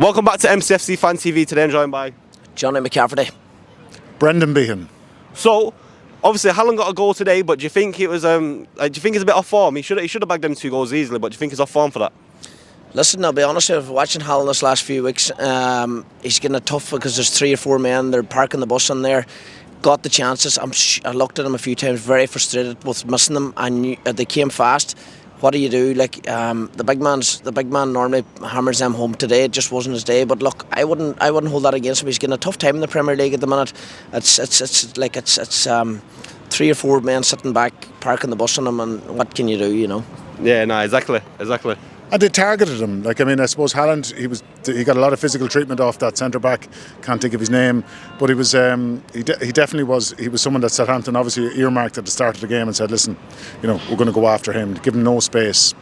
Welcome back to MCFC Fan TV. Today I'm joined by Johnny McCafferty. Brendan Behan. So, obviously, Hallam got a goal today, but do you think it was? Do you think it's a bit off form? He should have bagged them 2 goals easily, but do you think he's off form for that? Listen, I'll be honest, I've watching Hallam this last few weeks. He's getting it tough because there's 3 or 4 men. They're parking the bus in there. Got the chances. I looked at him a few times, very frustrated with missing them. I knew they came fast. What do you do? Like the big man normally hammers them home. Today it just wasn't his day. But look, I wouldn't hold that against him. He's getting a tough time in the Premier League at the minute. It's 3 or 4 men sitting back parking the bus on him, and what can you do? You know? Yeah, no, exactly. And they targeted him. Like, I mean, I suppose Haaland, he got a lot of physical treatment off that centre back. Can't think of his name, but he was he definitely was. He was someone that Southampton obviously earmarked at the start of the game and said, listen, we're going to go after him, give him no space.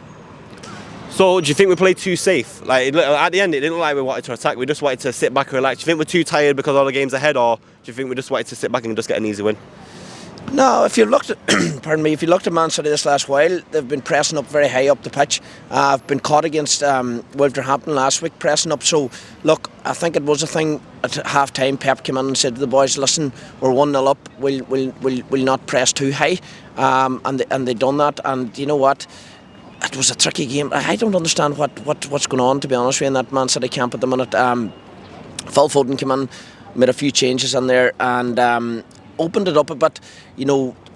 So, do you think we played too safe? Like at the end, it didn't look like we wanted to attack. We just wanted to sit back and relax. Do you think we're too tired because all the games ahead, or do you think we just wanted to sit back and just get an easy win? No, if you looked at, if you looked at Man City this last while, they've been pressing up very high up the pitch. I've been caught against Wolverhampton last week, pressing up. So, look, I think it was a thing at half time. Pep came in and said to the boys, listen, we're 1-0 up, we'll not press too high. And they done that, and you know what? It was a tricky game. I don't understand what's going on, to be honest with you, in that Man City camp at the minute. Phil Foden came in, made a few changes in there, and opened it up a bit,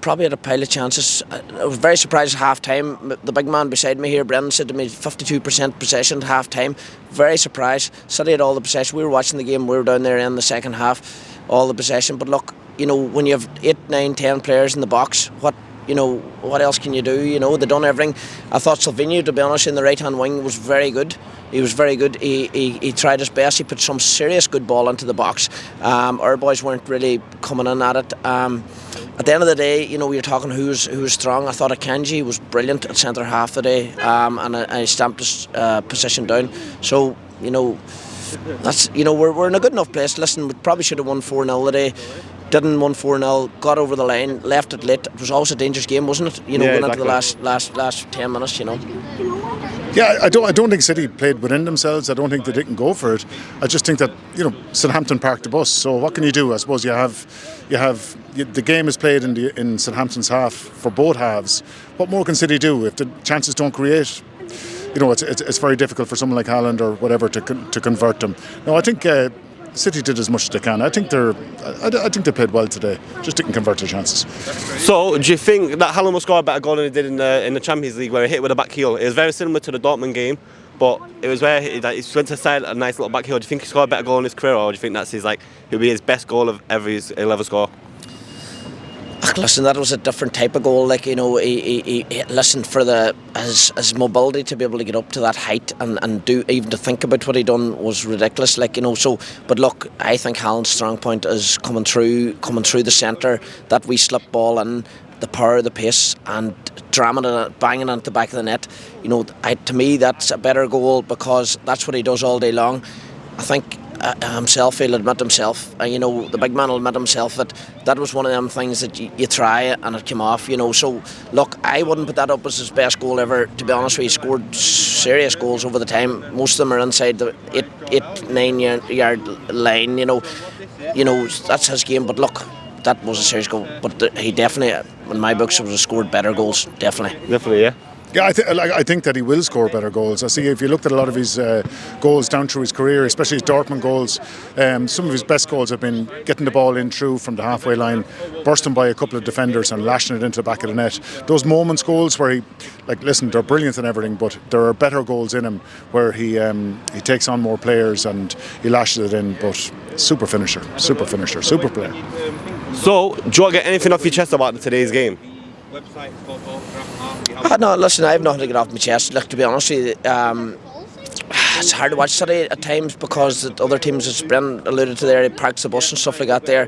probably had a pile of chances. I was very surprised at half time. The big man beside me here, Brendan, said to me 52% possession at half time. Very surprised. City had all the possession. We were watching the game, we were down there in the second half, all the possession. But look, when you have 8, 9, 10 players in the box, what else can you do? They done everything. I thought Silvino, to be honest, in the right hand wing was very good. He was very good. He tried his best. He put some serious good ball into the box. Our boys weren't really coming in at it. At the end of the day, we were talking who was strong. I thought Akanji was brilliant at centre half today, and I stamped his position down. So that's we're in a good enough place. Listen, we probably should have won 4-0 today. Didn't won 4-0, got over the line, left it late. It was always a dangerous game, wasn't it? Going exactly. into the last 10 minutes, Yeah, I don't think City played within themselves. I don't think they didn't go for it. I just think that Southampton parked the bus. So what can you do? I suppose you have the game is played in Southampton's half for both halves. What more can City do if the chances don't create? It's very difficult for someone like Haaland or whatever to convert them. No, I think City did as much as they can. I think they played well today. Just didn't convert their chances. So, do you think that Hallam will score a better goal than he did in the Champions League, where he hit with a back heel? It was very similar to the Dortmund game, but it was where he went to the side, a nice little back heel. Do you think he scored a better goal in his career, or do you think that's he'll be his best goal of he'll ever score? Listen, that was a different type of goal. He listened for his mobility to be able to get up to that height and do, even to think about what he done was ridiculous. So. But look, I think Halland's strong point is coming through the centre. That wee slip ball and the power, the pace, and dramming it, banging it at the back of the net. To me, that's a better goal because that's what he does all day long. I think. He'll admit himself, the big man will admit himself that was one of them things that you try and it came off, So look, I wouldn't put that up as his best goal ever, to be honest with you. He scored serious goals over the time. Most of them are inside the 8-9 yard line, that's his game. But look, that was a serious goal, but he definitely, in my books, would have scored better goals, definitely, yeah. Yeah, I think that he will score better goals. I see if you looked at a lot of his goals down through his career, especially his Dortmund goals, some of his best goals have been getting the ball in through from the halfway line, bursting by a couple of defenders and lashing it into the back of the net. Those moments goals where they're brilliant and everything, but there are better goals in him where he takes on more players and he lashes it in. But super finisher, super player. So, do you want to get anything off your chest about today's game? No, listen, I have nothing to get off my chest. Look, to be honest with you, it's hard to watch City at times because the other teams, as Brendan alluded to there, he parks the bus and stuff like that there.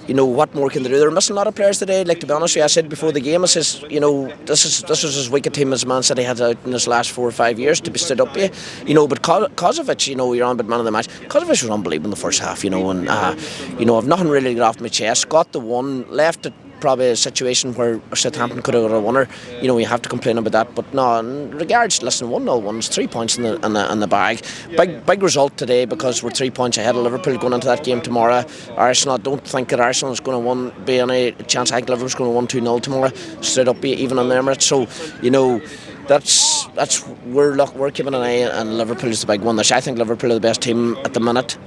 What more can they do? They're missing a lot of players today. To be honest with you, I said before the game, I says, this was as weak a team as Man City had out in his last 4 or 5 years to be stood up here. But Kozovic, you're on but man of the match. Kozovic was unbelievable in the first half, and I've nothing really to get off my chest. Got the one, left it probably a situation where Southampton could have got a winner. You know, you have to complain about that. But no, in regards, listen, 1-0 wins, 3 points in the bag. Big result today because we're 3 points ahead of Liverpool going into that game tomorrow. Arsenal, I don't think that Arsenal is going to be any chance. I think Liverpool's going to win 2-0 tomorrow, straight up, even on the Emirates. So, you know, that's we're keeping an eye on Liverpool is the big one. I think Liverpool are the best team at the minute.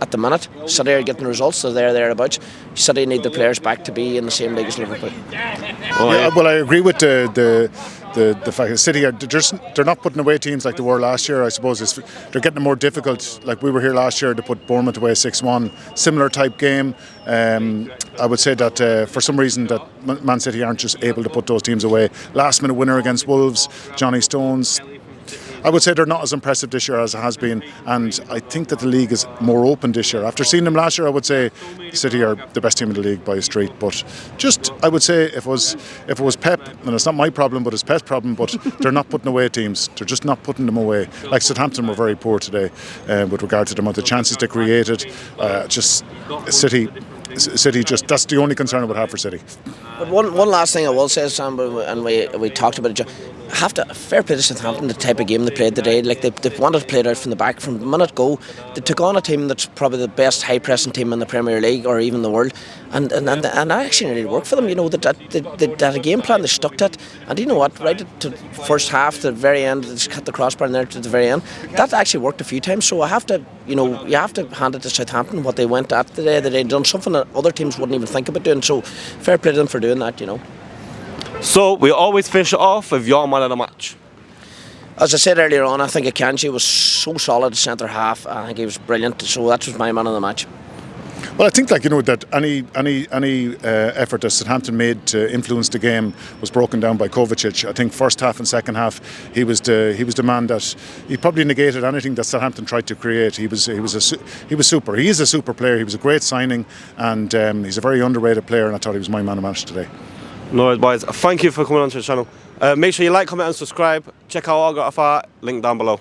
City are getting results, so they're thereabouts. City need their players back to be in the same league as Liverpool. Yeah, well, I agree with the fact that City they're not putting away teams like they were last year. I suppose they're getting it more difficult. Like we were here last year to put Bournemouth away 6-1, similar type game. I would say that for some reason that Man City aren't just able to put those teams away. Last minute winner against Wolves, Johnny Stones. I would say they're not as impressive this year as it has been, and I think that the league is more open this year. After seeing them last year, I would say City are the best team in the league by a street. But just, I would say, if it was Pep, and it's not my problem, but it's Pep's problem. But they're not putting away teams. They're just not putting them away. Like Southampton were very poor today with regard to the amount of chances they created. Just City, just that's the only concern I would have for City. But one last thing I will say, Sam, and we talked about it. Have to fair play to Southampton, the type of game they played today. Like they wanted to play it out from the back from the minute go. They took on a team that's probably the best high pressing team in the Premier League or even the world, and that actually really worked for them. You know that a game plan they stuck to it, and you know what? Right to the first half, to the very end, they just cut the crossbar in there to the very end. That actually worked a few times. So I have to, you have to hand it to Southampton what they went at today. They done something that other teams wouldn't even think about doing. So fair play to them for doing that. So we always finish it off with your man of the match. As I said earlier on, I think Akanji was so solid centre half. I think he was brilliant. So that was my man of the match. Well, I think that any effort that Southampton made to influence the game was broken down by Kovacic. I think first half and second half he was the man that he probably negated anything that Southampton tried to create. He was super. He is a super player. He was a great signing, and he's a very underrated player. And I thought he was my man of the match today. No worries, boys. Thank you for coming onto the channel. Make sure you like, comment and subscribe. Check out Autograph Art, link down below.